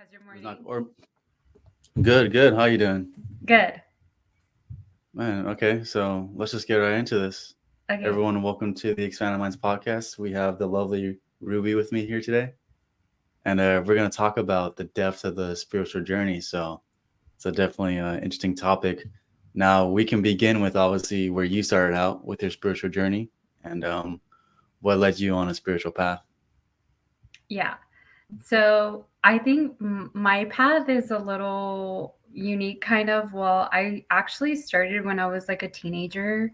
How's your It's not morning? or good, good. How you doing? Good. Man, okay, so let's just get right into this. Okay. Everyone, welcome to the Expanded Minds podcast. We have the lovely Ruby with me here today, and we're going to talk about the depth of the spiritual journey. So it's a definitely interesting topic. Now, we can begin with obviously where you started out with your spiritual journey and what led you on a spiritual path. Yeah. So I think my path is a little unique, kind of. Well, I actually started when I was like a teenager.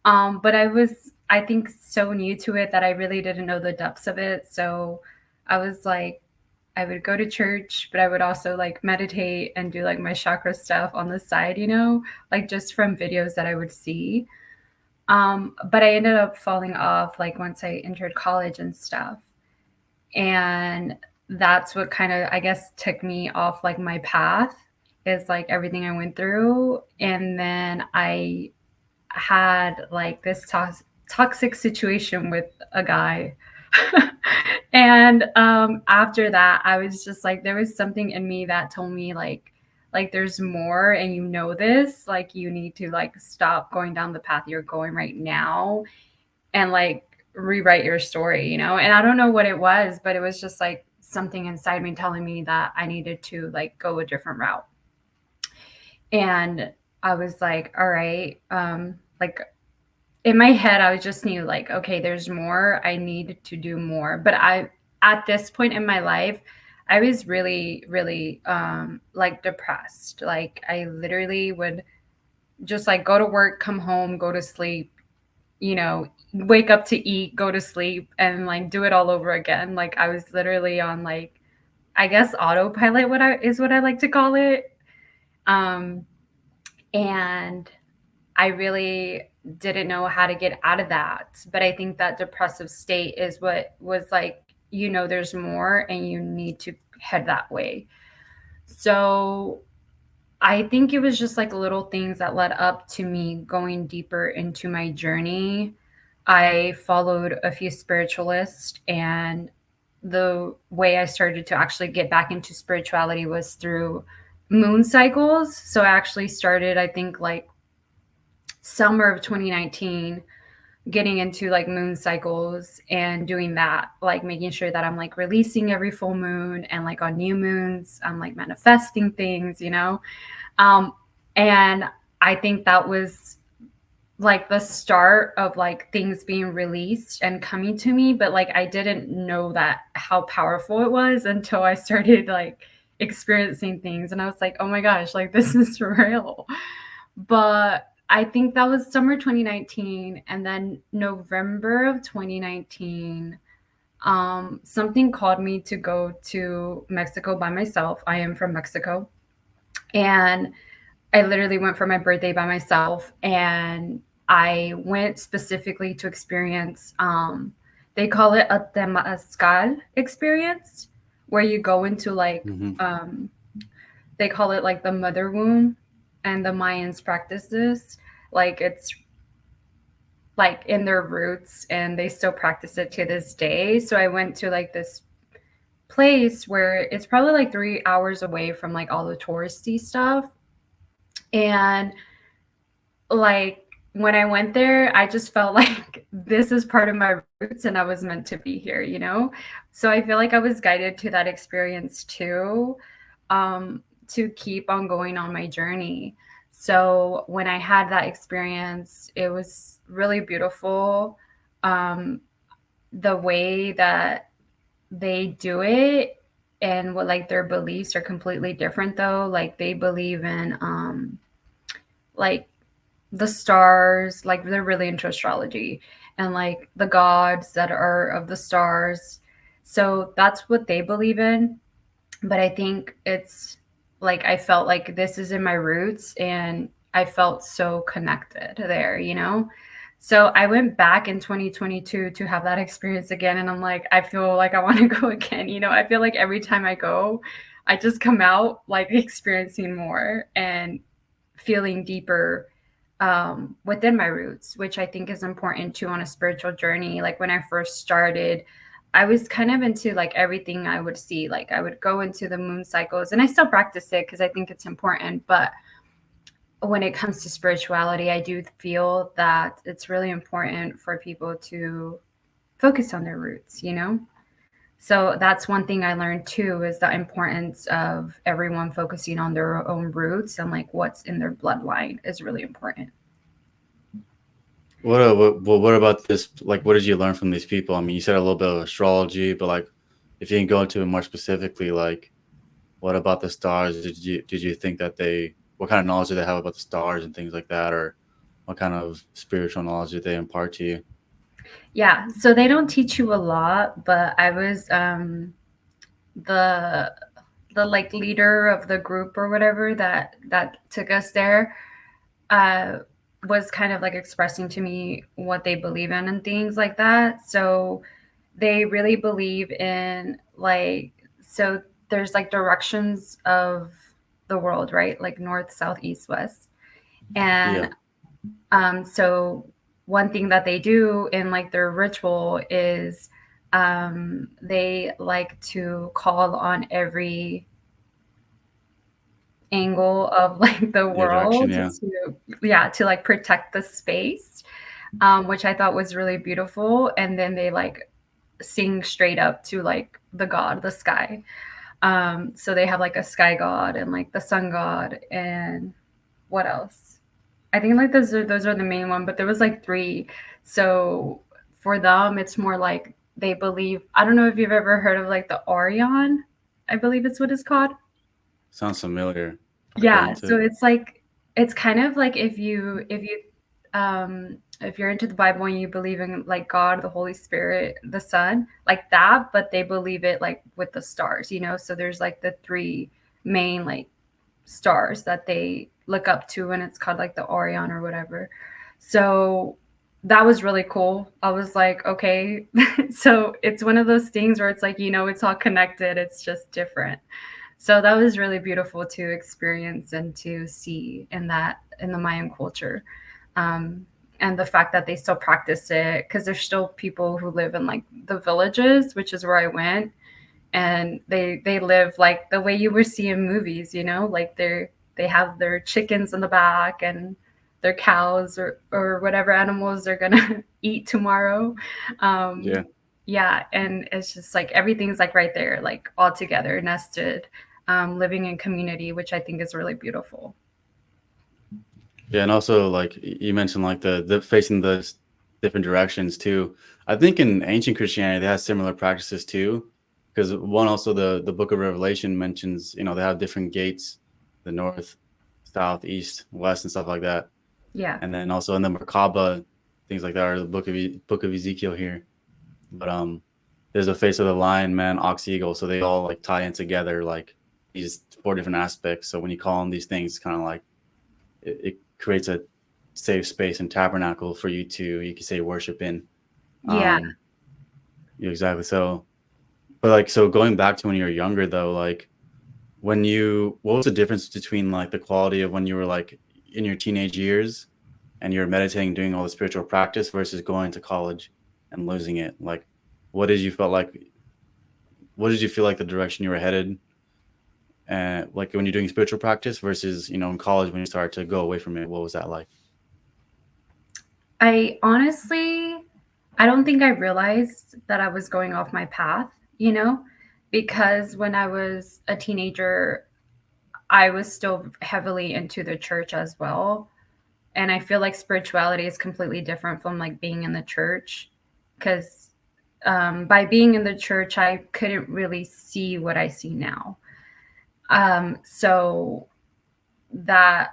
But I think, so new to it that I really didn't know the depths of it. So I was like, I would go to church, but I would also like meditate and do like my chakra stuff on the side, like just from videos that I would see. But I ended up falling off like once I entered college and stuff. And that's what kind of, I guess, took me off like my path, is like everything I went through. And then I had like this toxic situation with a guy. And after that, I was just like, there was something in me that told me like there's more, and this, like you need to like stop going down the path you're going right now, and like rewrite your story, and I don't know what it was, but it was just like something inside me telling me that I needed to like go a different route. And I was like, all right, like in my head, I just knew like, okay, there's more. I need to do more. But at this point in my life, I was really, really like depressed. Like I literally would just like go to work, come home, go to sleep, wake up to eat, go to sleep, and like do it all over again. Like I was literally on like, I guess autopilot, what I like to call it. Um, and I really didn't know how to get out of that. But I think that depressive state is what was like, there's more and you need to head that way. So I think it was just like little things that led up to me going deeper into my journey. I followed a few spiritualists, and the way I started to actually get back into spirituality was through moon cycles. So I actually started, I think, like summer of 2019, getting into like moon cycles and doing that, like making sure that I'm like releasing every full moon, and like on new moons, I'm like manifesting things, um, and I think that was like the start of like things being released and coming to me. But like I didn't know that how powerful it was until I started like experiencing things, and I was like, oh my gosh, like this is real. But I think that was summer 2019, and then November of 2019, something called me to go to Mexico by myself. I am from Mexico, and I literally went for my birthday by myself, and I went specifically to experience, they call it a temazcal experience, where you go into like, Mm-hmm. they call it like the mother womb, and the Mayans practice this. Like it's like in their roots, and they still practice it to this day. So I went to like this place where it's probably like 3 hours away from like all the touristy stuff. And like when I went there, I just felt like this is part of my roots and I was meant to be here. So I feel like I was guided to that experience too, to keep on going on my journey. So when I had that experience, it was really beautiful. Um, the way that they do it, and what like their beliefs are completely different though. Like they believe in like the stars, like they're really into astrology, and like the gods that are of the stars. So that's what they believe in. But I think it's like I felt like this is in my roots, and I felt so connected there. So I went back in 2022 to have that experience again, and I'm like, I feel like I want to go again. I feel like every time I go, I just come out like experiencing more and feeling deeper, within my roots, which I think is important too on a spiritual journey. Like when I first started, I was kind of into like everything I would see. Like I would go into the moon cycles, and I still practice it because I think it's important. But when it comes to spirituality, I do feel that it's really important for people to focus on their roots, you know? So that's one thing I learned too, is the importance of everyone focusing on their own roots, and like what's in their bloodline is really important. What about this? Like, what did you learn from these people? I mean, you said a little bit of astrology, but like, if you can go into it more specifically, like, what about the stars? Did you think that they what kind of knowledge did they have about the stars and things like that, or what kind of spiritual knowledge did they impart to you? Yeah, so they don't teach you a lot, but I was the like leader of the group or whatever that took us there, uh was kind of like expressing to me what they believe in and things like that. So they really believe in like, so there's like directions of the world, right? Like north, south, east, west. And Yeah, so one thing that they do in like their ritual is they like to call on every angle of like the yeah, direction, world yeah, to, yeah, to like protect the space, which I thought was really beautiful. And then they like sing straight up to like the god, the sky. So they have like a sky god and like the sun god, and what else? I think like those are the main one, but there was like three. So for them, it's more like they believe. I don't know if you've ever heard of like the Orion. I believe it's what it's called. sounds familiar. I'll go Yeah. into So it. it's like, it's kind of like if you're into the Bible and you believe in like God, the Holy Spirit, the Son, like that, but they believe it like with the stars, you know. So there's like the three main like stars that they look up to, and it's called like the Orion or whatever. So that was really cool. I was like, okay. So it's one of those things where it's like, you know, it's all connected, it's just different. So that was really beautiful to experience and to see in that, in the Mayan culture. Um, and the fact that they still practice it, because there's still people who live in like the villages, which is where I went, and they live like the way you would see in movies, you know, like they have their chickens in the back and their cows or whatever animals they're gonna eat tomorrow. um Yeah, yeah, and it's just like everything's like right there, like all together nested, living in community, which I think is really beautiful. yeah, and also like you mentioned, like the facing the different directions too. I think in ancient Christianity they had similar practices too, because one also the Book of Revelation mentions they have different gates, the north, south, east, west, and stuff like that. Yeah. And then also in the Merkaba, things like that, or the Book of Ezekiel here. But there's a face of the lion, man, ox, eagle, so they all like tie in together, like these four different aspects. So when you call on these things, kind of like it creates a safe space and tabernacle for you can say worship in. Yeah. Um, yeah, exactly. So, but like so going back to when you were younger though, like what was the difference between like the quality of when you were like in your teenage years and you're meditating, doing all the spiritual practice versus going to college and losing it? Like, what did you felt like? What did you feel like the direction you were headed? And like when you're doing spiritual practice versus in college when you start to go away from it, what was that like? I honestly, I don't think I realized that I was going off my path, you know, because when I was a teenager, I was still heavily into the church as well. And I feel like spirituality is completely different from like being in the church, because by being in the church, I couldn't really see what I see now. So that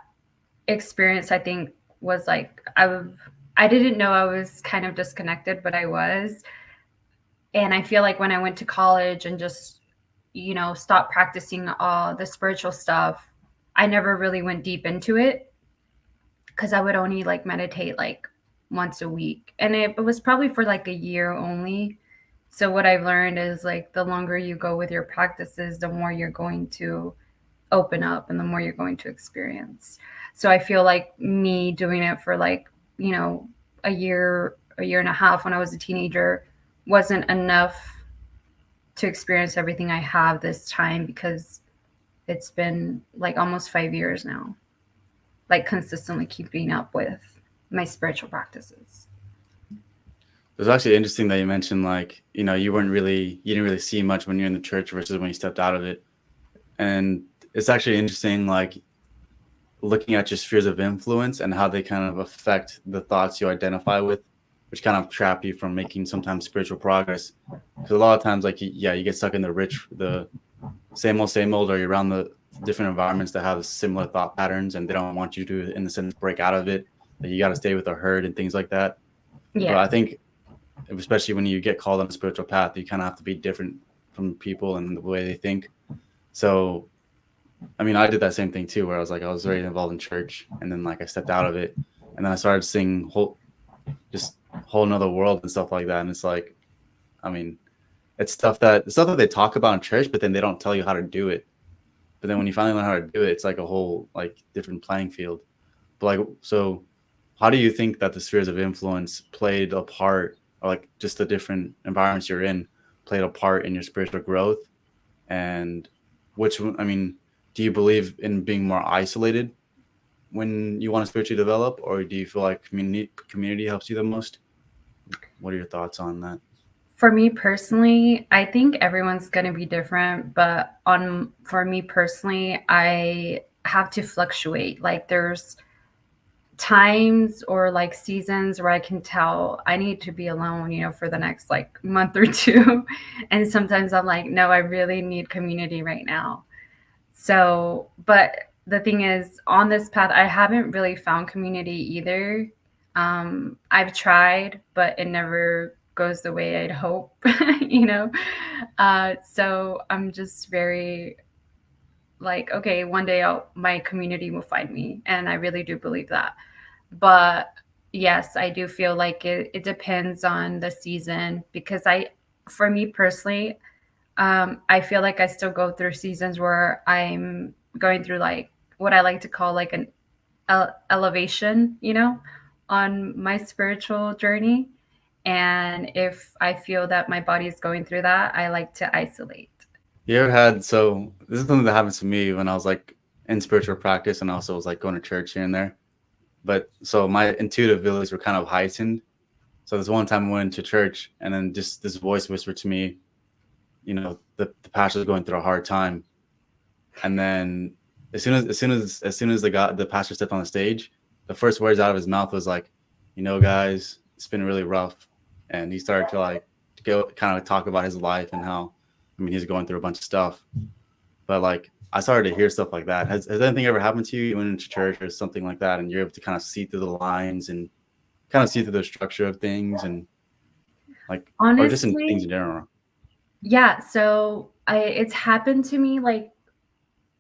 experience, I think, was like I didn't know I was kind of disconnected, but I was. And I feel like when I went to college and just, you know, stopped practicing all the spiritual stuff, I never really went deep into it, because I would only like meditate like once a week. And it was probably for like a year only. So what I've learned is like the longer you go with your practices, the more you're going to open up and the more you're going to experience. So I feel like me doing it for like, you know, a year and a half when I was a teenager wasn't enough to experience everything I have this time, because it's been like almost 5 years now, like consistently keeping up with my spiritual practices. It's actually interesting that you mentioned like, you didn't really see much when you're in the church versus when you stepped out of it. And it's actually interesting, like looking at your spheres of influence and how they kind of affect the thoughts you identify with, which kind of trap you from making sometimes spiritual progress. Because a lot of times, like, yeah, you get stuck in the same old, or you're around the different environments that have similar thought patterns and they don't want you to, in a sense, break out of it. That you got to stay with the herd and things like that. But Yeah. I think, especially when you get called on a spiritual path, you kind of have to be different from people and the way they think. So I mean, I did that same thing too, where I was very involved in church, and then like I stepped out of it, and then I started seeing just whole another world and stuff like that. And it's like, I mean, it's stuff that they talk about in church, but then they don't tell you how to do it. But then when you finally learn how to do it, it's like a whole like different playing field. But like, so how do you think that the spheres of influence played a part, or like just the different environments you're in, played a part in your spiritual growth? And I mean, do you believe in being more isolated when you want to spiritually develop, or do you feel like community helps you the most? What are your thoughts on that? For me personally, I think everyone's going to be different, but on for me personally, I have to fluctuate. Like there's times or like seasons where I can tell I need to be alone, for the next like month or two. And sometimes I'm like, no, I really need community right now. So, but the thing is, on this path, I haven't really found community either. I've tried, but it never goes the way I'd hope, you know? So I'm just very like, okay, one day my community will find me. And I really do believe that. But yes, I do feel like it depends on the season, because for me personally, I feel like I still go through seasons where I'm going through like what I like to call like an elevation, on my spiritual journey. And if I feel that my body is going through that, I like to isolate. You ever had so this is something that happened to me when I was like in spiritual practice and also was like going to church here and there. But so my intuitive abilities were kind of heightened. So this one time I went to church and then just this voice whispered to me, the pastor's going through a hard time. And then as soon as the pastor stepped on the stage, the first words out of his mouth was like, guys, it's been really rough. And he started to like go kind of talk about his life and how, I mean, he's going through a bunch of stuff. But like I started to hear stuff like that. Has anything ever happened to you? You went into church or something like that, and you're able to kind of see through the lines and kind of see through the structure of things, and like, or just in things Honestly, in general. yeah. So it's happened to me like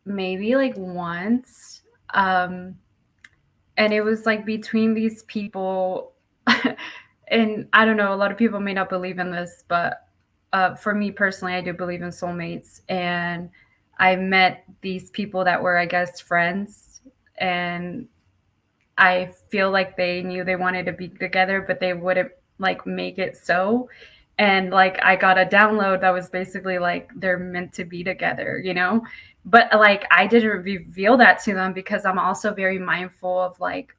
maybe like once. Um, and it was like between these people. And I don't know, a lot of people may not believe in this, but for me personally, I do believe in soulmates. And I met these people that were, I guess, friends, and I feel like they knew they wanted to be together, but they wouldn't like make it so. And like I got a download that was basically like they're meant to be together, But like I didn't reveal that to them, because I'm also very mindful of like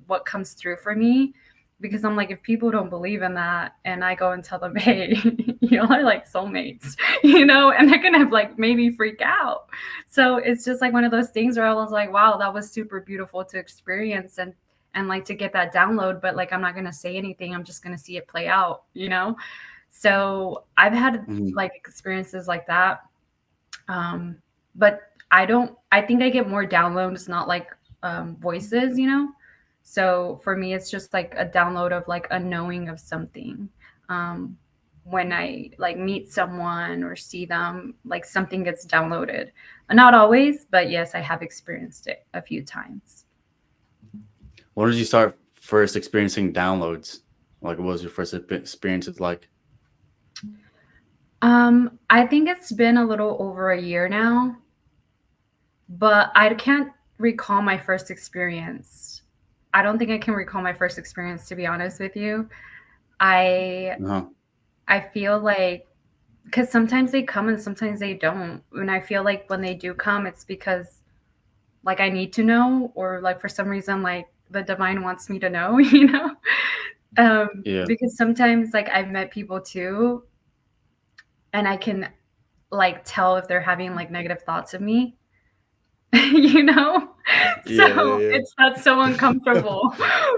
what comes through for me. Because I'm like, if people don't believe in that and I go and tell them, hey, y'all are like soulmates, and they're gonna like maybe freak out. So it's just like one of those things where I was like, wow, that was super beautiful to experience, and like to get that download, but like I'm not going to say anything. I'm just going to see it play out. So I've had Mhm. like experiences like that. But I think I get more downloads, not like voices. So for me, it's just like a download of like a knowing of something. Um, when I like meet someone or see them, like something gets downloaded. Not always, but yes, I have experienced it a few times. When did you start first experiencing downloads? Like, what was your first experiences like? I think it's been a little over a year now, but I can't recall my first experience. I don't think I can recall my first experience, to be honest with you. I Uh-huh. I feel like because sometimes they come and sometimes they don't. And I feel like when they do come, it's because like I need to know, or like for some reason, like the divine wants me to know, you know? Yeah. Because sometimes like I've met people too, and I can like tell if they're having like negative thoughts of me, you know? Yeah, So yeah, it's that's so uncomfortable.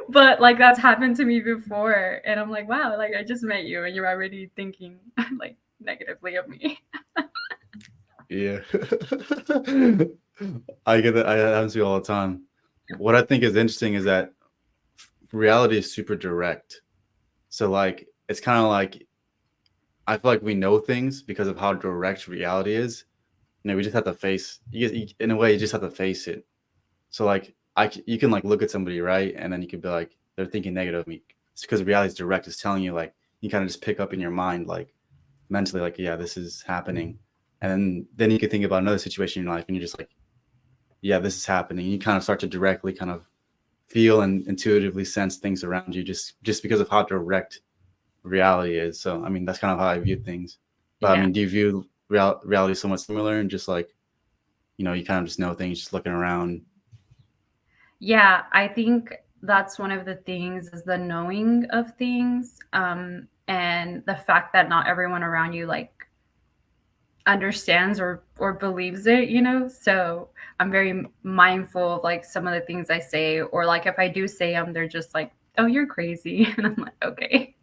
But like that's happened to me before. And I'm like, wow, like I just met you and you're already thinking like negatively of me. yeah. I get that. I that happens to me all the time. What I think is interesting is that reality is super direct. So like it's kind of like I feel like we know things because of how direct reality is. You know, we just have to face. In a way, you just have to face it. So like you can like look at somebody, right, and then you could be like, they're thinking negative of me. It's because reality is direct. It's telling you, like, you kind of just pick up in your mind, like mentally, like, yeah, this is happening, and then you could think about another situation in your life, and you're just like, yeah, this is happening. You kind of start to directly kind of feel and intuitively sense things around you, just because of how direct reality is. So I mean, that's kind of how I view things. But I Yeah. mean, do you view reality somewhat similar, and just like, you kind of just know things just looking around? Yeah, I think that's one of the things is the knowing of things, and the fact that not everyone around you like understands or believes it, you know? So I'm very mindful of like some of the things I say, or like if I do say them, they're just like, "Oh, you're crazy," and I'm like, "Okay."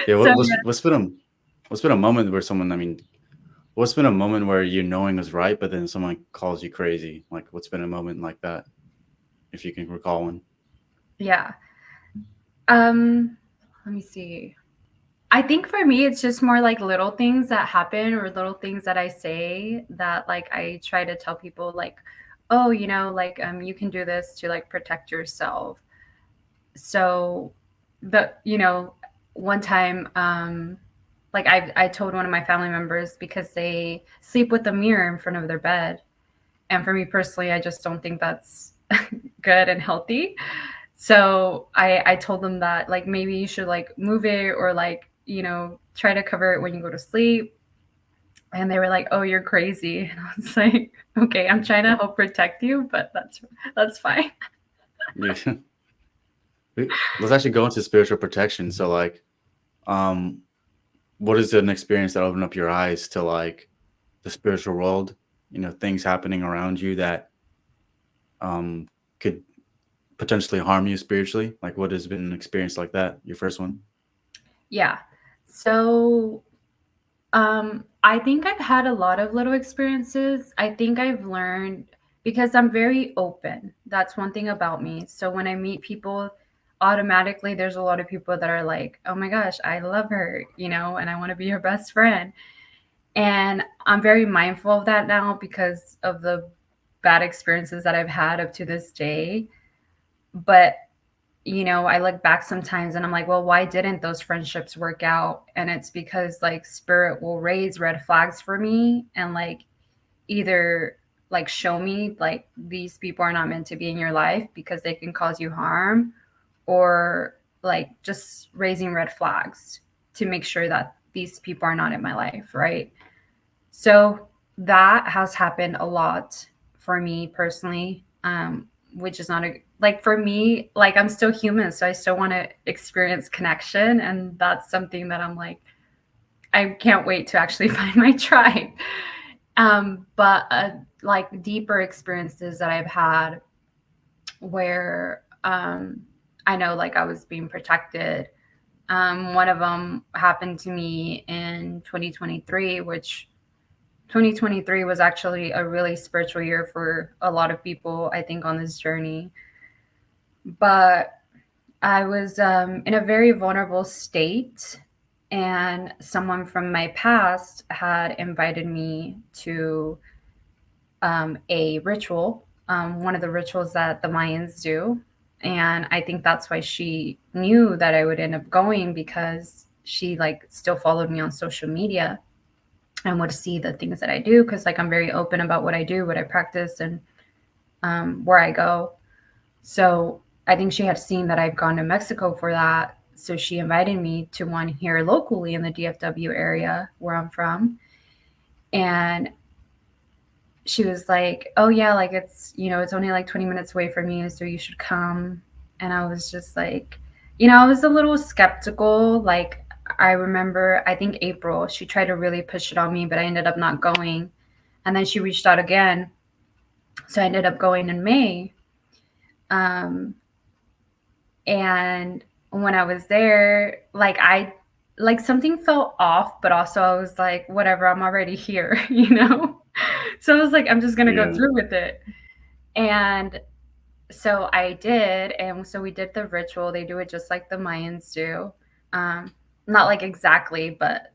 Yeah, So what's been a moment where someone, I mean, what's been a moment where you knowing was right, but then someone calls you crazy? Like, what's been a moment like that, if you can recall one? yeah, um, let me see. I think for me, it's just more like little things that happen or little things that I say that like I try to tell people like, oh, you know, like you can do this to like protect yourself. So you know, one time like I told one of my family members because they sleep with a mirror in front of their bed. And for me personally, I just don't think that's good and healthy. So I told them that like maybe you should like move it or like, you know, try to cover it when you go to sleep. And they were like, "Oh, you're crazy." And I was like, "Okay, I'm trying to help protect you, but that's fine." Yeah. Let's actually go into spiritual protection. So, like, um, what is an experience that opened up your eyes to like the spiritual world? Things happening around you that um could potentially harm you spiritually. Like, what has been an experience like that? Your first one? Yeah. So I think I've had a lot of little experiences. I think I've learned because I'm very open. That's one thing about me. So when I meet people, automatically there's a lot of people that are like, "Oh my gosh, I love her," you know, and I want to be her best friend. And I'm very mindful of that now because of the bad experiences that I've had up to this day. But you know, I look back sometimes and I'm like, well, why didn't those friendships work out? And it's because like spirit will raise red flags for me and like either like show me like these people are not meant to be in your life because they can cause you harm, or like just raising red flags to make sure that these people are not in my life, right? So that has happened a lot for me personally, which is not a like for me, like I'm still human, so I still want to experience connection, and that's something that I'm like, I can't wait to actually find my tribe. But like deeper experiences that I've had where I know like I was being protected. One of them happened to me in 2023, which 2023 was actually a really spiritual year for a lot of people, I think, on this journey. But I was in a very vulnerable state, and someone from my past had invited me to a ritual, one of the rituals that the Mayans do. And I think that's why she knew that I would end up going because she like still followed me on social media and would see the things that I do because like I'm very open about what I do, what I practice, and where I go. So I think she had seen that I've gone to Mexico for that. so she invited me to one here locally in the DFW area where I'm from. And she was like, "Oh yeah, like it's only like 20 minutes away from you, so you should come." And I was just like, I was a little skeptical. Like I remember, I think April, she tried to really push it on me, but I ended up not going. And then she reached out again, so I ended up going in May. Um, and when I was there, like something felt off, but also I was like, whatever, I'm already here, So I was like, I'm just gonna go Yeah. through with it. And so I did, and so we did the ritual. They do it just like the Mayans do. Um, Not like exactly, but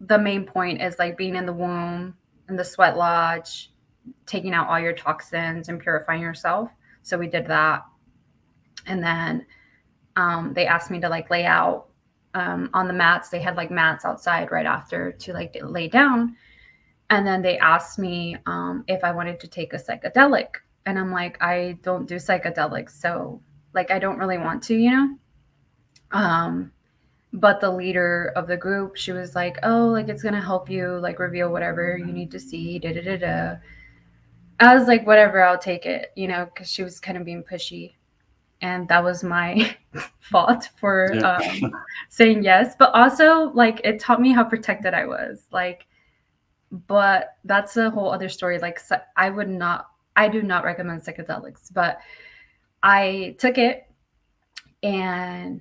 the main point is like being in the womb, in the sweat lodge, taking out all your toxins and purifying yourself. So we did that. And then they asked me to like lay out on the mats. They had like mats outside right after to like lay down. And then they asked me if I wanted to take a psychedelic. And I'm like, I don't do psychedelics. So, like, I don't really want to. Um, but the leader of the group, she was like, oh, like, it's going to help you, like, reveal whatever you need to see. Da, da, da, da. I was like, whatever, I'll take it, because she was kind of being pushy. And that was my fault for Yeah. saying yes. But also, like, it taught me how protected I was. Like, but that's a whole other story. Like, I do not recommend psychedelics, but I took it, and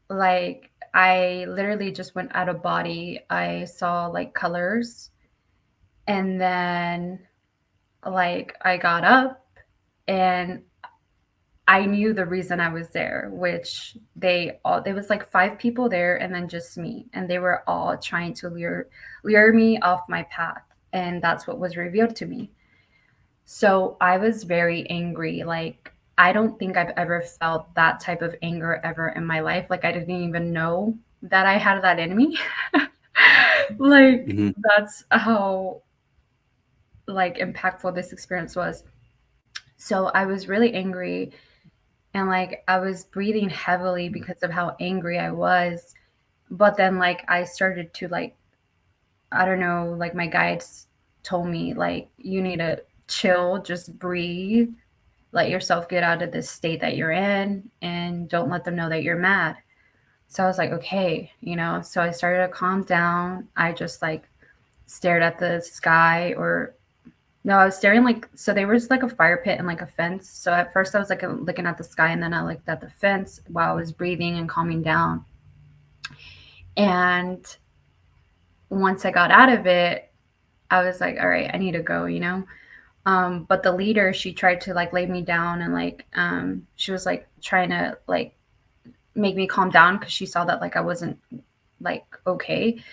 like, I literally just went out of body. I saw like colors, and then like I got up, and I knew the reason I was there, which there was like five people there and then just me. And they were all trying to lure me off my path. And that's what was revealed to me. So I was very angry. Like, I don't think I've ever felt that type of anger ever in my life. Like, I didn't even know that I had that in me. Like, Hmm. that's how like impactful this experience was. So I was really angry, and like I was breathing heavily because of how angry I was. But then like I started to like, I don't know, like my guides told me like, you need to chill, just breathe, let yourself get out of this state that you're in, and don't let them know that you're mad. So I was like, okay, so I started to calm down. I just like stared at the sky, or no, I was staring, like, so there was like a fire pit and like a fence. So at first I was like looking at the sky, and then I looked at the fence while I was breathing and calming down. And once I got out of it, I was like, all right, I need to go. But the leader, she tried to like lay me down, and like she was like trying to like make me calm down because she saw that like I wasn't like okay.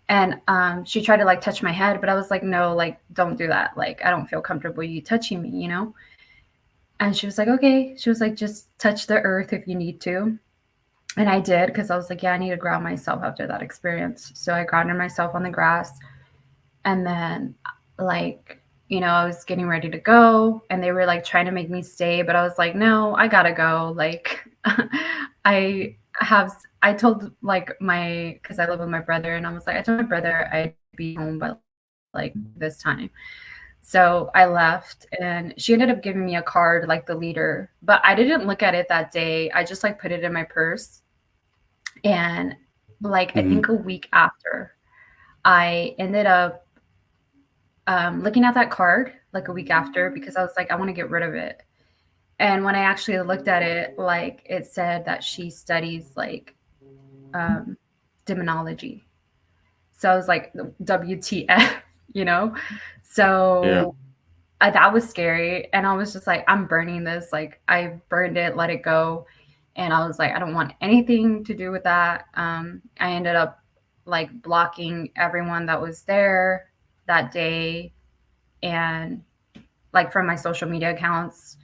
And she tried to like touch my head, but I was like, no, like don't do that. Like I don't feel comfortable you touching me. And she was like, okay. She was like, just touch the earth if you need to. And I did, because I was like, yeah, I need to ground myself after that experience. So I grounded myself on the grass. And then, like, I was getting ready to go, and they were like trying to make me stay. But I was like, no, I gotta go. Like, I told like because I live with my brother, and I was like, I told my brother I'd be home by like this time. So I left, and she ended up giving me a card, like the leader, but I didn't look at it that day. I just like put it in my purse. And like, I Hmm. think a week after, I ended up looking at that card like a week after, because I was like, I want to get rid of it. And when I actually looked at it, like it said that she studies like um, demonology. So I was like, WTF, you know? Yeah. So that was scary. And I was just like, I'm burning this. Like, I burned it, let it go. And I was like, I don't want anything to do with that. I ended up like blocking everyone that was there that day, and like from my social media accounts.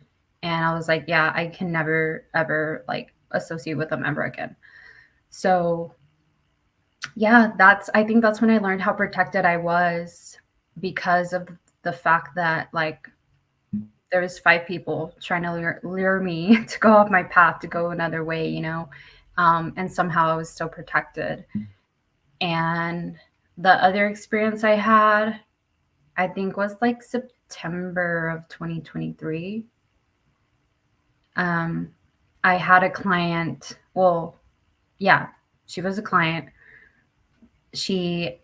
And I was like, yeah, I can never, ever like associate with them ever again. So yeah, I think that's when I learned how protected I was, because of the fact that like there was five people trying to lure me to go off my path, to go another way. And somehow I was still protected. And the other experience I had, I think, was like September of 2023. Um, I had a client. Well, yeah, she was a client. She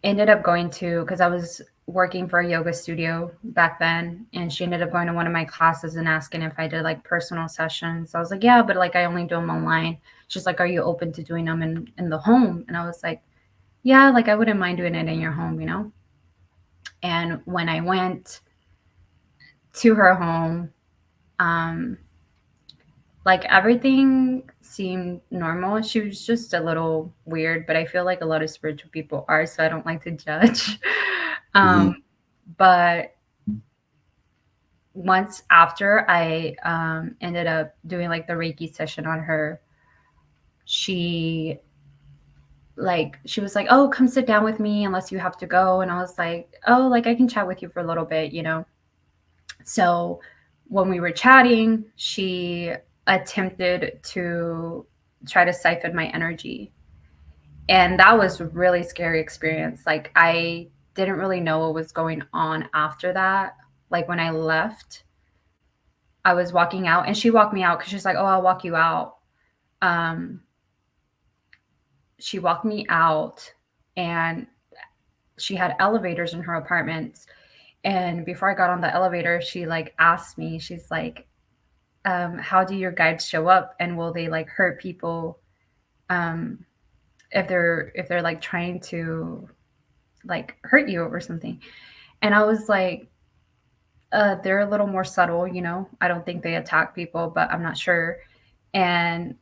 ended up going to, because I was working for a yoga studio back then, and she ended up going to one of my classes and asking if I did like personal sessions. I was like, yeah, but like I only do them online. She's like, are you open to doing them in the home? And I was like, yeah, like I wouldn't mind doing it in your home, you know? And when I went to her home, um, like everything seemed normal. She was just a little weird, but I feel like a lot of spiritual people are, so I don't like to judge. Mm-hmm. um, but once after I ended up doing like the Reiki session on her, she she was like, "Oh, come sit down with me unless you have to go." And I was like, "Oh, like I can chat with you for a little bit, you know." So when we were chatting, she attempted to try to siphon my energy. And that was a really scary experience. Like I didn't really know what was going on after that. Like when I left, I was walking out and she walked me out because she's like, "Oh, I'll walk you out." Um, she walked me out and she had elevators in her apartments. And before I got on the elevator, she like asked me, she's like, how do your guides show up and will they like hurt people um, if they're like trying to like hurt you or something? And I was like, they're a little more subtle, you know. I don't think they attack people, but I'm not sure. And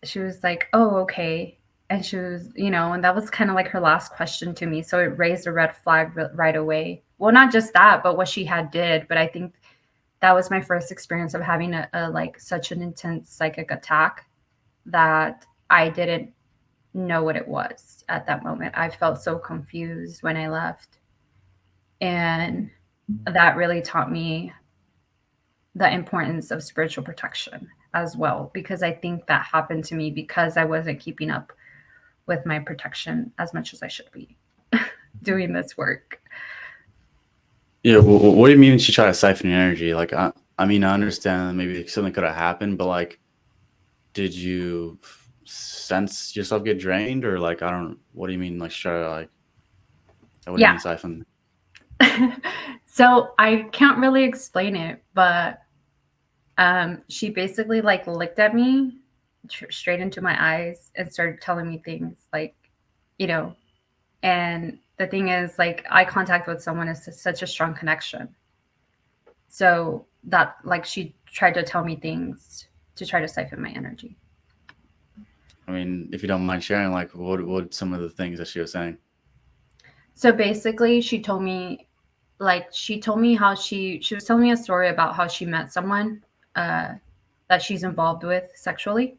she was like, "Oh, okay." And she was, you know, and that was kind of like her last question to me. So it raised a red flag right away. Well, not just that, but what she had did. But I think that was my first experience of having a like such an intense psychic attack that I didn't know what it was at that moment. I felt so confused when I left. And that really taught me the importance of spiritual protection as well, because I think that happened to me because I wasn't keeping up with my protection as much as I should be doing this work. Yeah. What do you mean she tried to siphon your energy? Like, I mean, I understand that maybe something could have happened, but like, did you sense yourself get drained, or like, I don't. What do you mean, like, try to like? What do you Yeah. mean siphon? So I can't really explain it, but she basically like looked at me straight into my eyes and started telling me things like, you know, and the thing is, like, eye contact with someone is such a strong connection. So that, like, she tried to tell me things to try to siphon my energy. I mean, if you don't mind sharing, like, what some of the things that she was saying? So basically, she told me how she was telling me a story about how she met someone uh, that she's involved with sexually,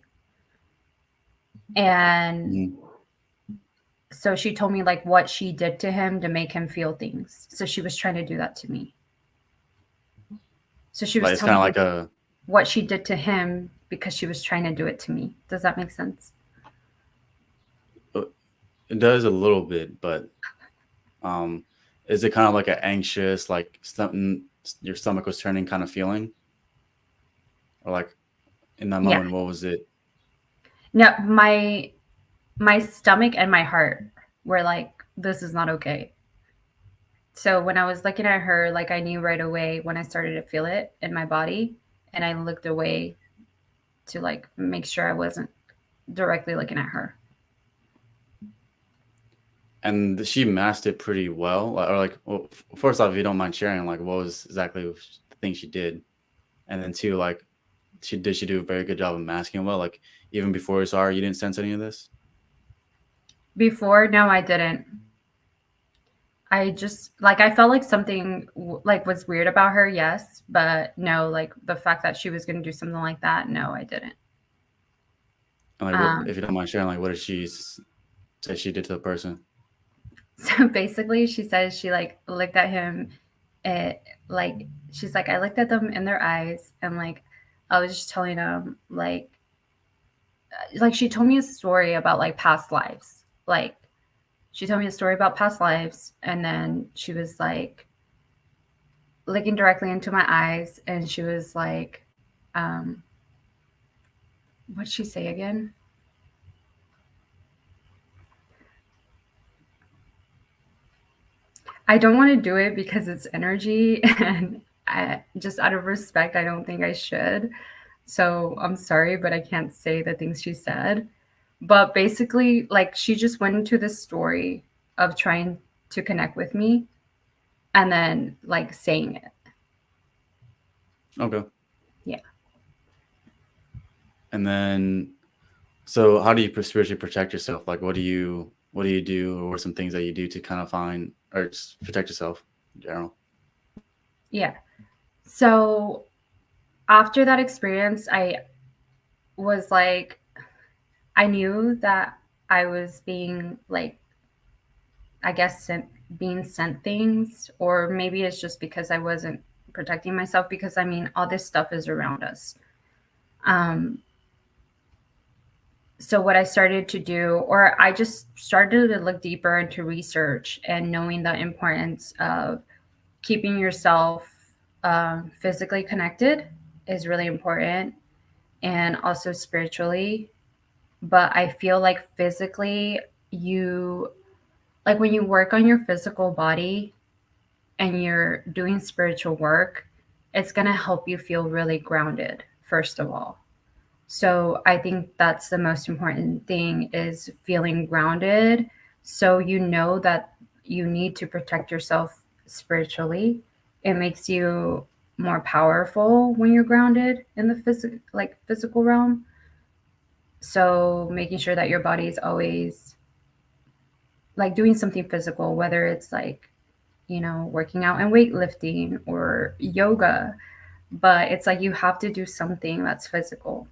and Mm-hmm. so she told me like what she did to him to make him feel things. So she was trying to do that to me. So she was Like, it's kind telling of me like a. what she did to him because she was trying to do it to me. Does that make sense? It does a little bit, but um, is it kind of like an anxious, like something your stomach was turning kind of feeling, or like in that Yeah. moment, what was it? No, my stomach and my heart were like, this is not okay. So when I was looking at her, like I knew right away when I started to feel it in my body, and I looked away to like make sure I wasn't directly looking at her. And she masked it pretty well, or like, well, first off, if you don't mind sharing, like, what was exactly the thing she did, and then two, like, she do a very good job of masking well, like even before you saw her, you didn't sense any of this. Before, no, I didn't. I just like I felt like something like was weird about her, yes, but no, like the fact that she was going to do something like that, no, I didn't. And like, what Um, if you don't mind sharing, like, what did she say she did to the person? so basically, she says she like looked at him, and like she's like I looked at them in their eyes, and like I was just telling them like like she told me a story about like past lives. Like she told me a story about past lives, and then she was like looking directly into my eyes, and she was like, um, what'd she say again? I don't want to do it because it's energy, and just out of respect, I don't think I should. So I'm sorry, but I can't say the things she said. But basically, like, she just went into this story of trying to connect with me and then, like, saying it. Okay. Yeah. And then, so how do you spiritually protect yourself? Like, what do you do, or what are some things that you do to kind of find or just protect yourself in general? Yeah. So after that experience, I was like, I knew that I was being, like, I guess, being sent things, or maybe it's just because I wasn't protecting myself, because I mean, all this stuff is around us. Um, so what I started to do, or I just started to look deeper into research and knowing the importance of keeping yourself physically connected is really important, and also spiritually. But I feel like physically, you like when you work on your physical body and you're doing spiritual work, it's going to help you feel really grounded, first of all. So I think that's the most important thing, is feeling grounded, so you know that you need to protect yourself spiritually. It makes you more powerful when you're grounded in the physical realm. So making sure that your body is always like doing something physical, whether it's like, working out and weightlifting or yoga, but it's like you have to do something that's physical.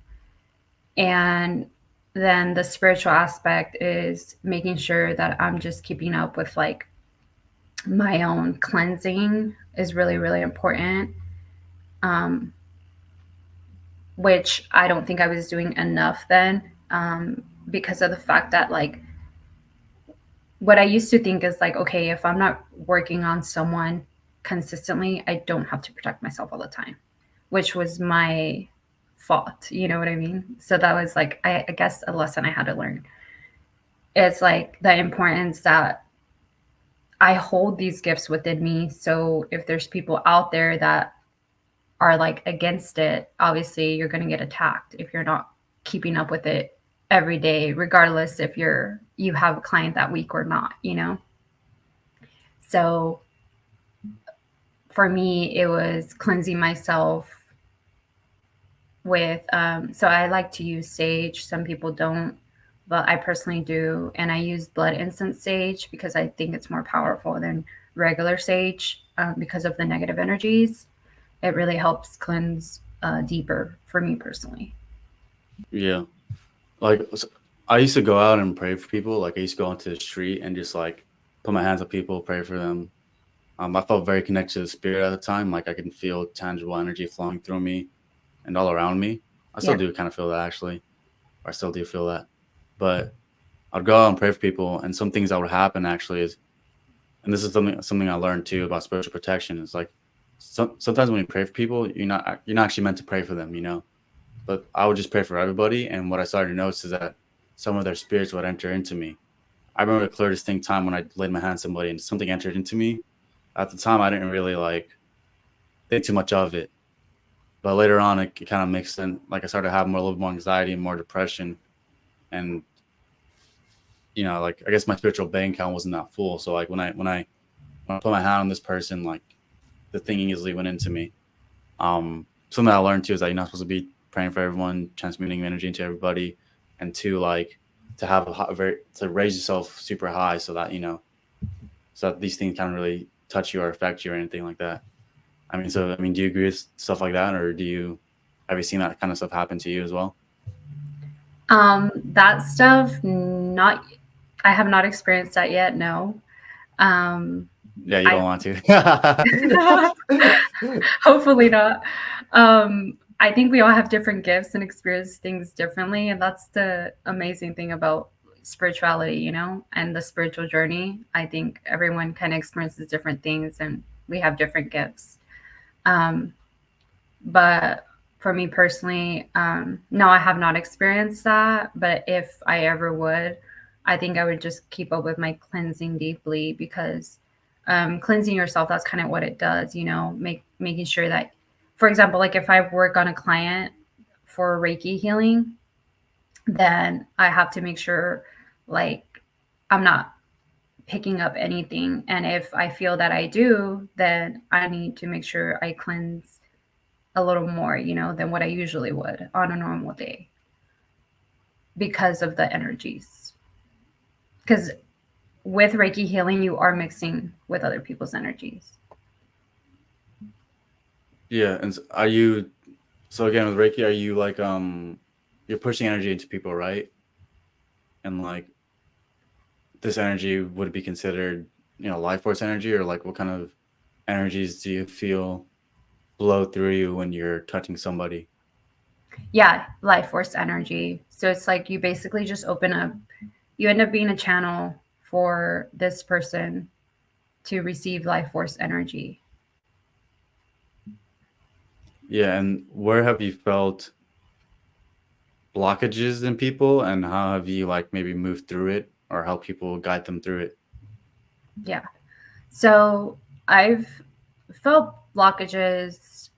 And then the spiritual aspect is making sure that I'm just keeping up with like my own cleansing is really, really important. Um, which I don't think I was doing enough then, because of the fact that, like, what I used to think is like, okay, if I'm not working on someone consistently, I don't have to protect myself all the time, which was my fault. You know what I mean? So that was like, I guess, a lesson I had to learn. It's like the importance that I hold these gifts within me. So if there's people out there that are like against it, obviously you're going to get attacked if you're not keeping up with it every day, regardless if you have a client that week or not. So for me, it was cleansing myself with, so I like to use sage. Some people don't, but I personally do. And I use blood incense sage because I think it's more powerful than regular sage, because of the negative energies. It really helps cleanse deeper for me personally. Yeah. Like, I used to go out and pray for people. Like, I used to go onto the street and just like put my hands on people, pray for them. I felt very connected to the spirit at the time. Like, I can feel tangible energy flowing through me and all around me. I still Yeah. do kind of feel that, actually. Or I still do feel that. But I'd go out and pray for people, and some things that would happen actually is, and this is something I learned too about spiritual protection, is like, sometimes when you pray for people, you're not actually meant to pray for them, But I would just pray for everybody, and what I started to notice is that some of their spirits would enter into me. I remember the clear distinct time when I laid my hand on somebody and something entered into me. At the time, I didn't really like think too much of it, but later on, it kind of mixed in. Like, I started having a little bit more anxiety and more depression, and like, I guess my spiritual bank account wasn't that full. So like, when I put my hand on this person, like, the thing easily went into me. Something I learned too is that you're not supposed to be praying for everyone, transmuting energy into everybody, and to like to have to raise yourself super high, so that so that these things can't really touch you or affect you or anything like that. Do you agree with stuff like that, or have you seen that kind of stuff happen to you as well? That stuff, not, I have not experienced that yet. No. Um, Yeah, you I don't want to. hopefully not. I think we all have different gifts and experience things differently. And that's the amazing thing about spirituality, you know, and the spiritual journey. I think everyone kind of experiences different things and we have different gifts. Um, but for me personally, no, I have not experienced that. But if I ever would, I think I would just keep up with my cleansing deeply because cleansing yourself, that's kind of what it does, you know, making sure that, for example, like if I work on a client for Reiki healing, then I have to make sure like I'm not picking up anything. And if I feel that I do, then I need to make sure I cleanse a little more, you know, than what I usually would on a normal day because of the energies. Because with Reiki healing, you are mixing with other people's energies. Yeah, and are you, so again with Reiki, are you like you're pushing energy into people, right? And like this energy would be considered, life force energy, or like what kind of energies do you feel flow through you when you're touching somebody? Yeah, life force energy. So it's like you basically just open up, you end up being a channel for this person to receive life force energy. Yeah, and where have you felt blockages in people, and how have you like maybe moved through it or help people guide them through it? Yeah. So I've felt blockages.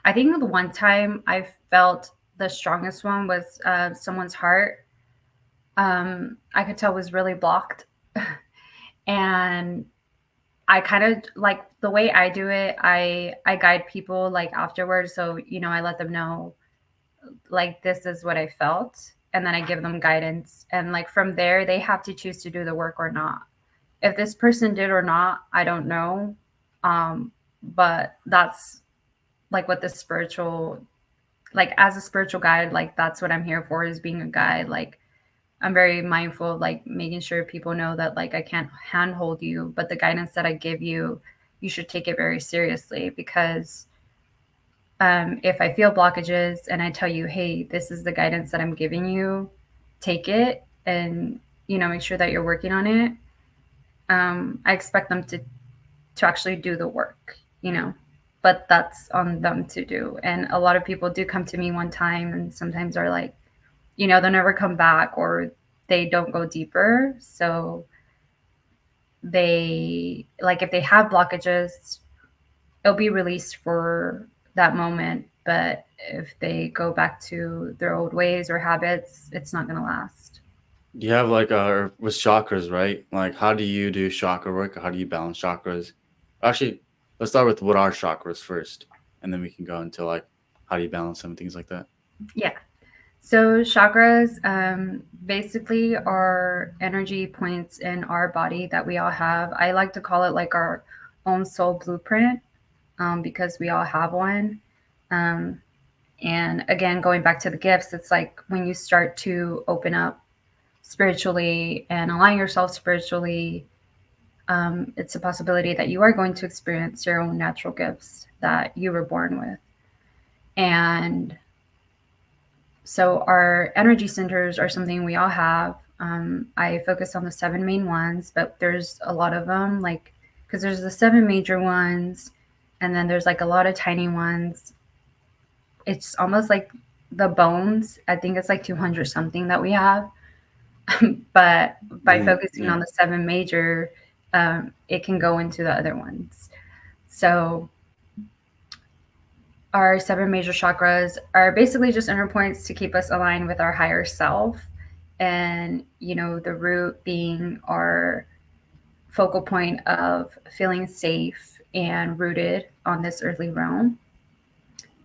I think the one time I felt the strongest one was someone's heart. I could tell was really blocked. And I kind of like the way I do it, I guide people like afterwards. So, you know, I let them know like this is what I felt. And then I give them guidance. And like from there, they have to choose to do the work or not. If this person did or not, I don't know. But that's like what the spiritual, like as a spiritual guide, like that's what I'm here for is being a guide. Like I'm very mindful of like making sure people know that like I can't handhold you, but the guidance that I give you, you should take it very seriously because if I feel blockages and I tell you, hey, this is the guidance that I'm giving you, take it and you know make sure that you're working on it. I expect them to actually do the work, you know, but that's on them to do. And a lot of people do come to me one time and sometimes are like, you know, they'll never come back or they don't go deeper. So they like if they have blockages, it'll be released for that moment. But if they go back to their old ways or habits, it's not going to last. Do you have like with chakras, right? Like how do you do chakra work? How do you balance chakras? Actually, let's start with what are chakras first, and then we can go into like how do you balance them and things like that. Yeah. So chakras basically are energy points in our body that we all have. I like to call it like our own soul blueprint because we all have one. Um, and again, going back to the gifts, it's like when you start to open up spiritually and align yourself spiritually, it's a possibility that you are going to experience your own natural gifts that you were born with. And so our energy centers are something we all have. I focus on the seven main ones, but there's a lot of them, like because there's the seven major ones, and then there's like a lot of tiny ones. It's almost like the bones. I think it's like 200 something that we have, but by Mm, focusing yeah. on the seven major, it can go into the other ones. So our seven major chakras are basically just inner points to keep us aligned with our higher self. And, you know, the root being our focal point of feeling safe and rooted on this earthly realm.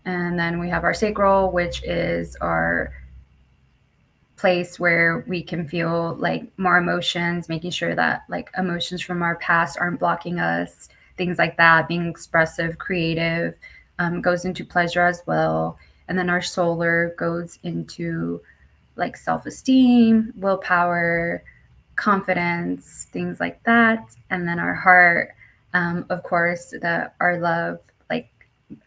And then we have our sacral, which is our place where we can feel like more emotions, making sure that like emotions from our past aren't blocking us, things like that, being expressive, creative, goes into pleasure as well. And then our solar goes into like self esteem, willpower, confidence, things like that. And then our heart, of course, our love, like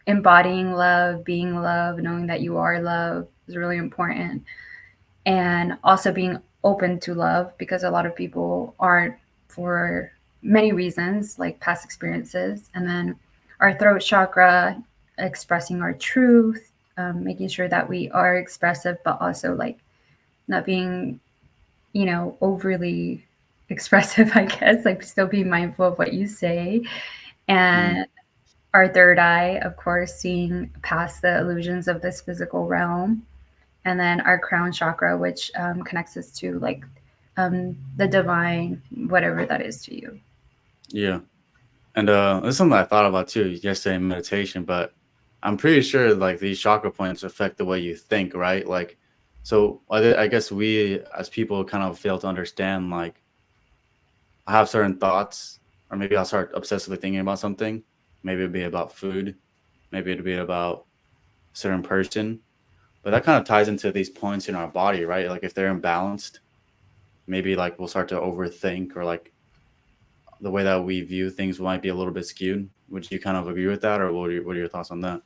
embodying love, being love, knowing that you are love is really important. And also being open to love, because a lot of people aren't, for many reasons, like past experiences. And then our throat chakra, expressing our truth, making sure that we are expressive, but also like not being, overly expressive, I guess, like still be mindful of what you say. Mm. And our third eye, of course, seeing past the illusions of this physical realm. And then our crown chakra, which connects us to like the divine, whatever that is to you. Yeah. And this is something I thought about too yesterday in meditation, but I'm pretty sure like these chakra points affect the way you think, right? Like, so I guess we as people kind of fail to understand, like, I have certain thoughts, or maybe I'll start obsessively thinking about something. Maybe it'd be about food, maybe it'd be about a certain person, but that kind of ties into these points in our body, right? Like, if they're imbalanced, maybe like we'll start to overthink, or like the way that we view things might be a little bit skewed. Would you kind of agree with that, or what are your thoughts on that?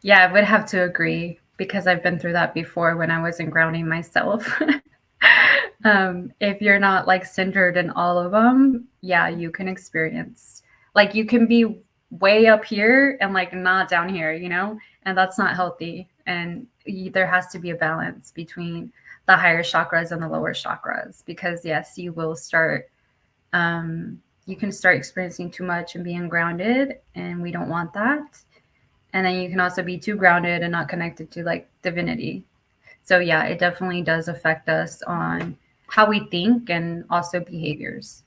Yeah, I would have to agree because I've been through that before when I wasn't grounding myself. If you're not like centered in all of them, yeah, you can experience, like, you can be way up here and like not down here, and that's not healthy. And there has to be a balance between the higher chakras and the lower chakras, because yes, um, you can start experiencing too much and being grounded, and we don't want that. And then you can also be too grounded and not connected to like divinity. So yeah, it definitely does affect us on how we think and also behaviors.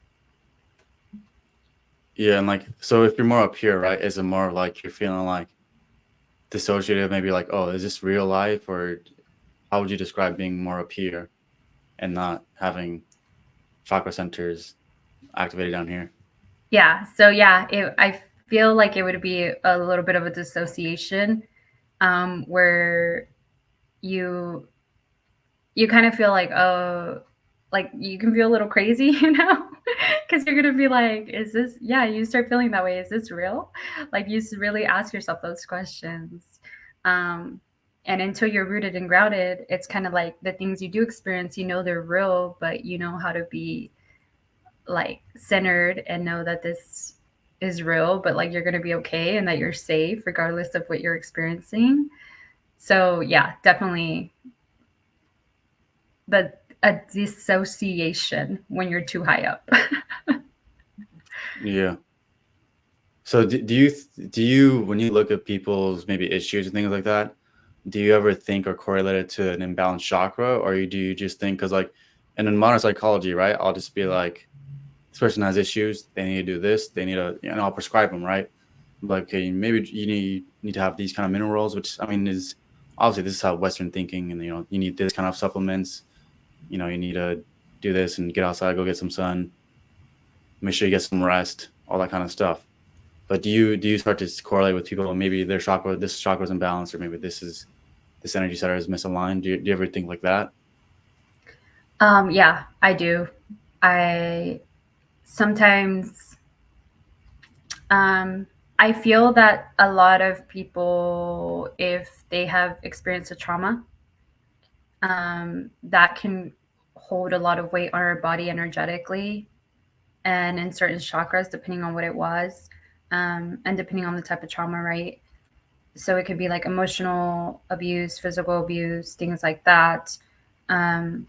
Yeah, and like, so if you're more up here, right, is it more of like you're feeling like dissociative, maybe like, oh, is this real life, or how would you describe being more up here and not having chakra centers activated down here? Yeah. So yeah, I feel like it would be a little bit of a dissociation, where you you kind of feel like, oh, like you can feel a little crazy, because you're gonna be like, is this? Yeah, you start feeling that way. Is this real? Like you really ask yourself those questions. Um, and until you're rooted and grounded, it's kind of like the things you do experience, they're real, but you know how to be like centered and know that this is real, but like you're gonna be okay and that you're safe regardless of what you're experiencing. So yeah, definitely the a dissociation when you're too high up. Yeah. So do you when you look at people's maybe issues and things like that, do you ever think or correlate it to an imbalanced chakra, or do you just think, because like, and in modern psychology, right? I'll just be like, this person has issues. They need to do this. They need to, I'll prescribe them, right? Like, okay, maybe you need to have these kind of minerals, which I mean is obviously this is how Western thinking, and you need this kind of supplements. You need to do this and get outside, go get some sun, make sure you get some rest, all that kind of stuff. But do you start to correlate with people? Maybe their chakra, this chakra's imbalanced, or maybe this energy center is misaligned. Do you ever think like that? Yeah, I do. I sometimes, um, I feel that a lot of people, if they have experienced a trauma, that can hold a lot of weight on our body energetically and in certain chakras, depending on what it was, and depending on the type of trauma, right? So it could be like emotional abuse, physical abuse, things like that. Um,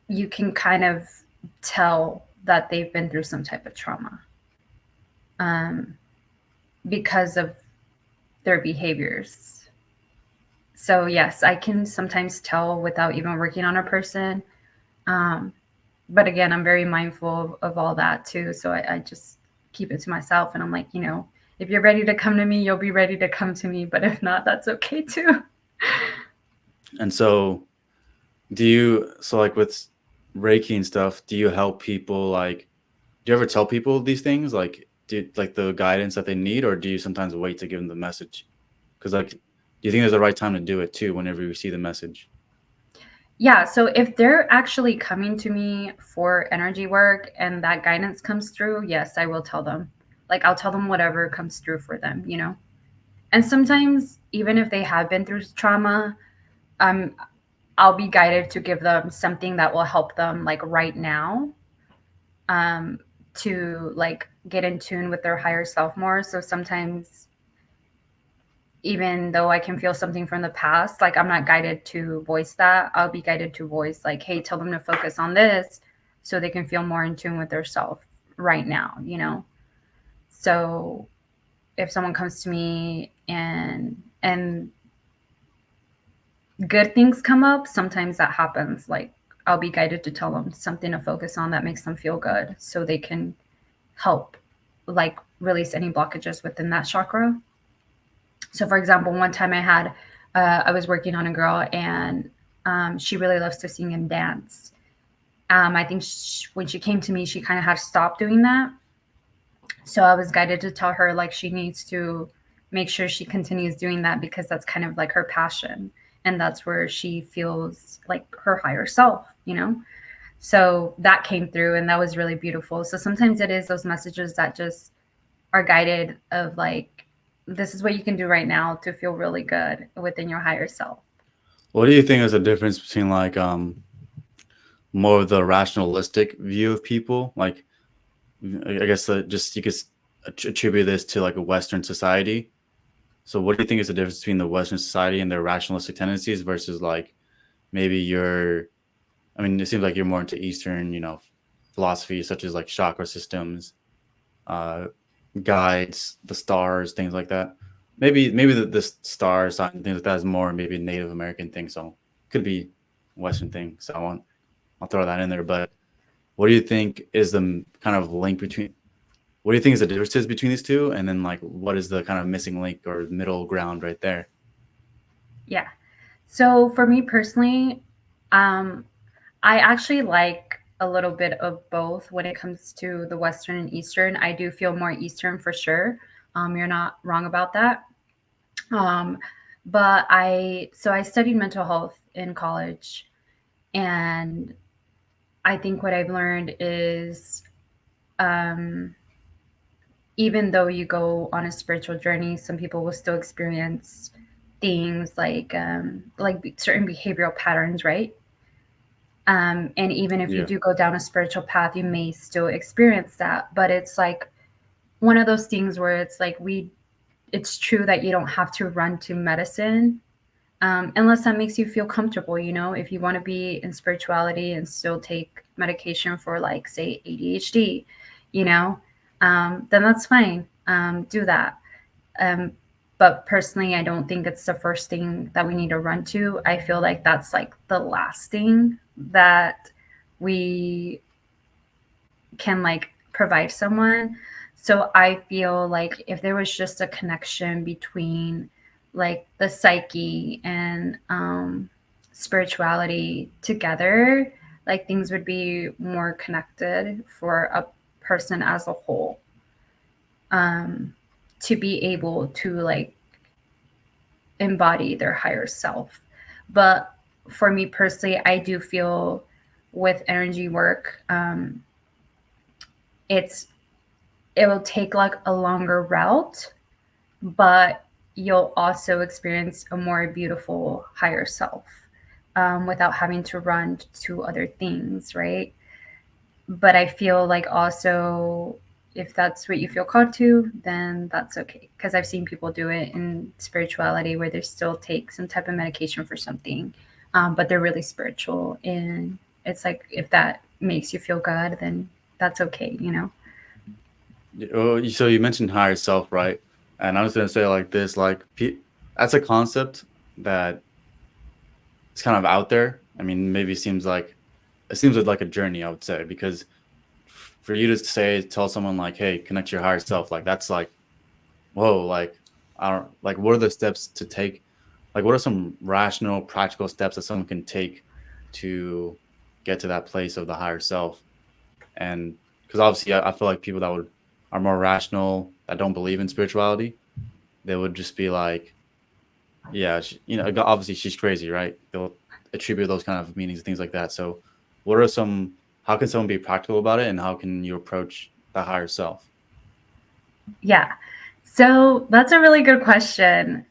you can kind of tell that they've been through some type of trauma, um, because of their behaviors. So yes, I can sometimes tell without even working on a person. Um, but again, I'm very mindful of all that too. So I just keep it to myself, and I'm like, if you're ready to come to me, you'll be ready to come to me. But if not, that's okay too. And so so like with Reiki and stuff, do you help people, like, do you ever tell people these things, like, like the guidance that they need, or do you sometimes wait to give them the message? Because like, do you think there's a right time to do it too, whenever you see the message? Yeah. So if they're actually coming to me for energy work and that guidance comes through, yes, I will tell them. Like I'll tell them whatever comes through for them. And sometimes, even if they have been through trauma, um, I'll be guided to give them something that will help them like right now, um, to like get in tune with their higher self more. So sometimes, even though I can feel something from the past, like I'm not guided to voice that. I'll be guided to voice like, hey, tell them to focus on this so they can feel more in tune with their self right now, you know? So if someone comes to me and good things come up, sometimes that happens. Like I'll be guided to tell them something to focus on that makes them feel good so they can help like release any blockages within that chakra. So for example, one time I was working on a girl and she really loves to sing and dance. I think when she came to me, she kind of had stopped doing that. So I was guided to tell her like she needs to make sure she continues doing that because that's kind of like her passion. And that's where she feels like her higher self, you know? So that came through and that was really beautiful. So sometimes it is those messages that just are guided of like, this is what you can do right now to feel really good within your higher self. What do you think is the difference between like more of the rationalistic view of people? Like, I guess just you could attribute this to like a Western society. So, what do you think is the difference between the Western society and their rationalistic tendencies versus like maybe your? I mean, it seems like you're more into Eastern, philosophy such as like chakra systems, uh, guides, the stars, things like that. Maybe the star sign things like that is more maybe a Native American thing. So could be Western thing. So I'll throw that in there. But what do you think is the kind of link between? What do you think is the differences between these two? And then like, what is the kind of missing link or middle ground right there? Yeah. So for me personally, um, I actually like a little bit of both when it comes to the Western and Eastern. I do feel more Eastern for sure. You're not wrong about that. Um, but I studied mental health in college, and I think what I've learned is, um, even though you go on a spiritual journey, some people will still experience things like certain behavioral patterns, right? And even if you Yeah. do go down a spiritual path, you may still experience that. But it's like one of those things where it's like it's true that you don't have to run to medicine, unless that makes you feel comfortable. You know, if you want to be in spirituality and still take medication for, like, say, ADHD, you know, then that's fine. Do that. Um, but personally, I don't think it's the first thing that we need to run to. I feel like that's like the last thing that we can like provide someone. So I feel like if there was just a connection between like the psyche and spirituality together, like things would be more connected for a person as a whole, um, to be able to like embody their higher self. But for me personally, I do feel with energy work, it's it will take like a longer route, but you'll also experience a more beautiful higher self, without having to run to other things, right? But I feel like also, if that's what you feel called to, then that's okay. Because I've seen people do it in spirituality where they still take some type of medication for something, but they're really spiritual. And it's like, if that makes you feel good, then that's okay, you know? Oh, so you mentioned higher self, right? And I was gonna say like this, like that's a concept that it's kind of out there. I mean, maybe it seems like a journey, I would say, because for you to tell someone like, "Hey, connect to your higher self," like that's like, whoa, like I don't like what are the steps to take? Like, what are some rational, practical steps that someone can take to get to that place of the higher self? And because obviously, I feel like people that would are more rational that don't believe in spirituality, they would just be like, yeah, obviously she's crazy, right? They'll attribute those kind of meanings and things like that. So, what are some? How can someone be practical about it, and how can you approach the higher self? Yeah. So that's a really good question.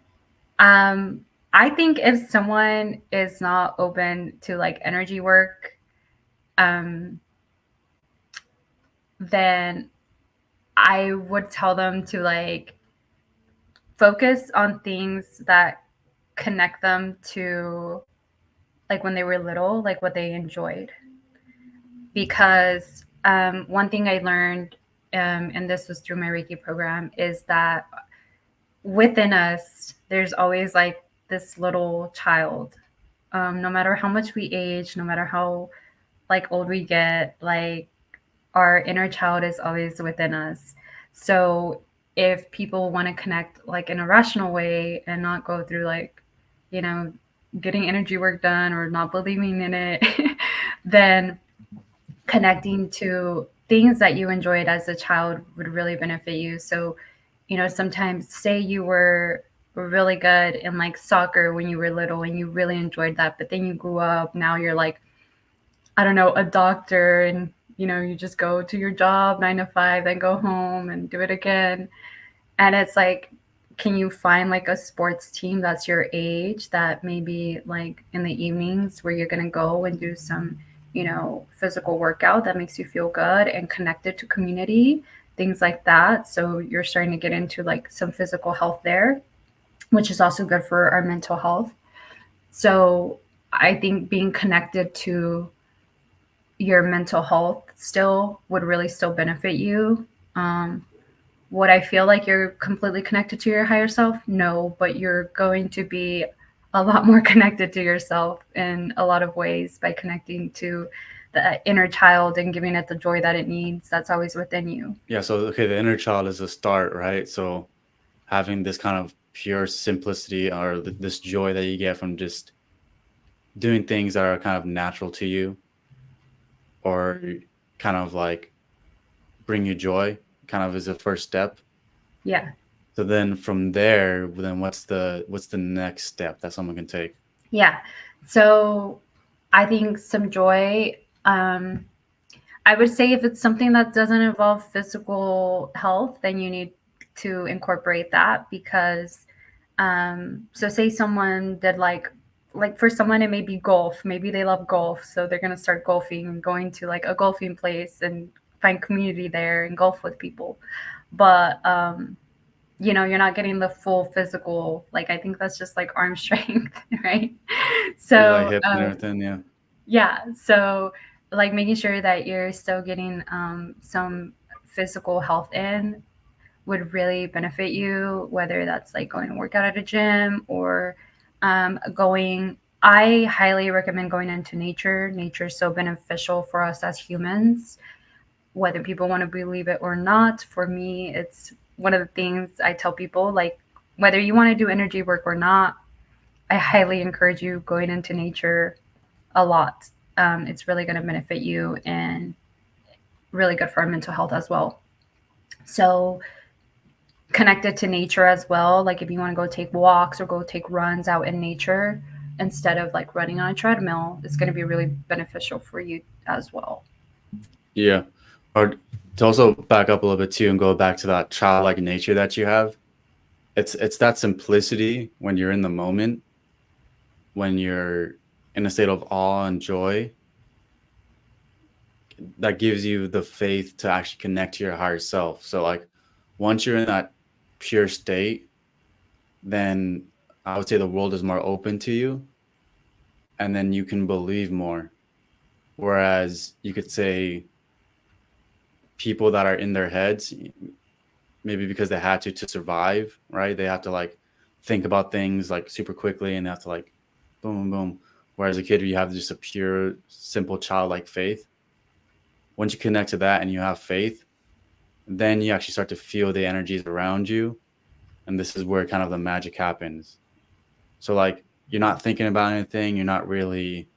Um, I think if someone is not open to like energy work, um, then I would tell them to like focus on things that connect them to like when they were little, like what they enjoyed. Because one thing I learned, and this was through my Reiki program, is that within us, there's always like this little child. No matter how much we age, no matter how like old we get, like our inner child is always within us. So if people want to connect like in a rational way and not go through like, you know, getting energy work done or not believing in it, then connecting to things that you enjoyed as a child would really benefit you. So, sometimes say you were really good in like soccer when you were little and you really enjoyed that, but then you grew up, now you're like, I don't know, a doctor, and you just go to your job 9 to 5, then go home and do it again. And it's like, can you find like a sports team that's your age that maybe like in the evenings where you're going to go and do some, physical workout that makes you feel good and connected to community, things like that. So you're starting to get into like some physical health there, which is also good for our mental health. So I think being connected to your mental health still would really still benefit you. Um, would I feel like you're completely connected to your higher self? No, but you're going to be a lot more connected to yourself in a lot of ways by connecting to the inner child and giving it the joy that it needs that's always within you. Yeah, so okay, the inner child is a start, right? So having this kind of pure simplicity or this joy that you get from just doing things that are kind of natural to you or kind of like bring you joy kind of is a first step. Yeah. So then from there, then what's the next step that someone can take? Yeah. So I think some joy. I would say if it's something that doesn't involve physical health, then you need to incorporate that because so say someone did like for someone it may be golf. Maybe they love golf, so they're gonna start golfing and going to like a golfing place and find community there and golf with people. But you're not getting the full physical, like I think that's just like arm strength, right? Yeah, like So hips and everything, yeah. yeah. So, like making sure that you're still getting some physical health in would really benefit you, whether that's like going to work out at a gym or going. I highly recommend going into nature. Nature is so beneficial for us as humans, whether people want to believe it or not. For me, it's one of the things I tell people like, whether you want to do energy work or not, I highly encourage you going into nature a lot. It's really going to benefit you and really good for our mental health as well. So, connected to nature as well. Like, if you want to go take walks or go take runs out in nature instead of like running on a treadmill, it's going to be really beneficial for you as well. Yeah. Or to also back up a little bit too and go back to that childlike nature that you have. It's that simplicity when you're in the moment, when you're in a state of awe and joy that gives you the faith to actually connect to your higher self. So like once you're in that pure state, then I would say the world is more open to you and then you can believe more. Whereas you could say people that are in their heads, maybe because they had to survive, right? They have to like think about things like super quickly and they have to like boom, boom. Whereas a kid, you have just a pure, simple childlike faith. Once you connect to that and you have faith, then you actually start to feel the energies around you. And this is where kind of the magic happens. So like you're not thinking about anything, you're not really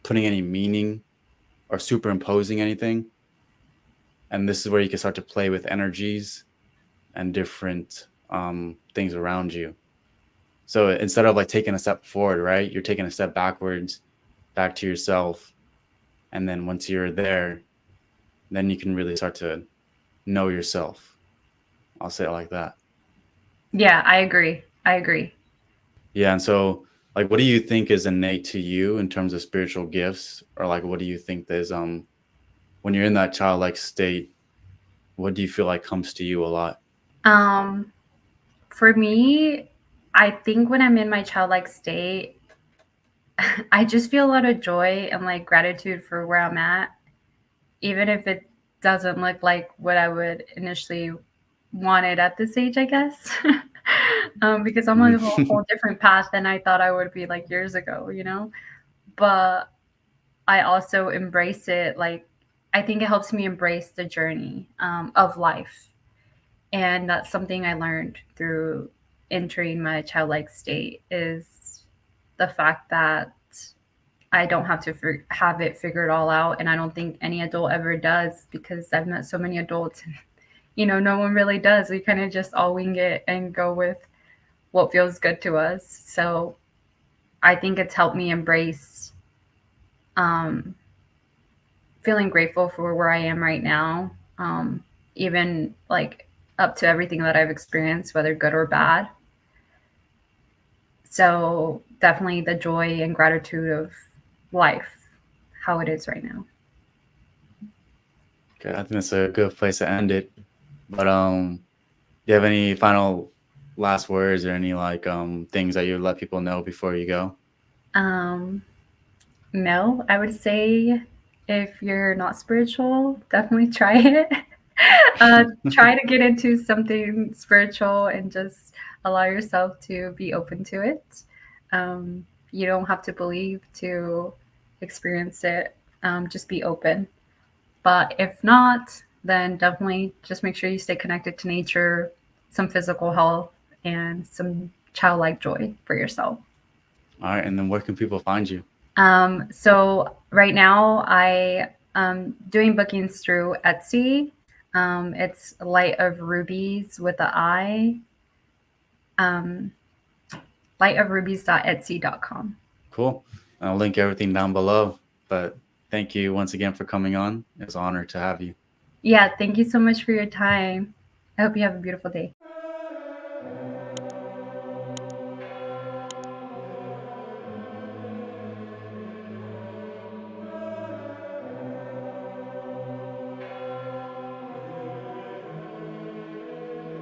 putting any meaning or superimposing anything. And this is where you can start to play with energies and different things around you. So instead of like taking a step forward, right, you're taking a step backwards, back to yourself. And then once you're there, then you can really start to know yourself. I'll say it like that. Yeah, I agree. I agree. Yeah, and so like what do you think is innate to you in terms of spiritual gifts, or like what do you think there's when you're in that childlike state, what do you feel like comes to you a lot? Um, for me, I think when I'm in my childlike state, I just feel a lot of joy and like gratitude for where I'm at, even if it doesn't look like what I would initially wanted at this age, I guess. Because I'm on a Mhm. whole different path than I thought I would be like years ago, you know? But I also embrace it. Like, I think it helps me embrace the journey of life. And that's something I learned through entering my childlike state is the fact that I don't have to have it figured all out. And I don't think any adult ever does because I've met so many adults and, no one really does. We kind of just all wing it and go with what feels good to us. So I think it's helped me embrace um, feeling grateful for where I am right now, even like up to everything that I've experienced, whether good or bad. So definitely the joy and gratitude of life, how it is right now. Okay, I think that's a good place to end it. But do you have any final last words or any like things that you let people know before you go? Um, no, I would say if you're not spiritual, definitely try it. Try to get into something spiritual and just allow yourself to be open to it. You don't have to believe to experience it. Just be open. But if not, then definitely just make sure you stay connected to nature, some physical health, and some childlike joy for yourself. All right, and then where can people find you? So right now I am doing bookings through Etsy. It's Light of Rubies with the I. Um, lightofrubies.etsy.com. Cool. I'll link everything down below. But thank you once again for coming on. It's an honor to have you. Yeah, thank you so much for your time. I hope you have a beautiful day.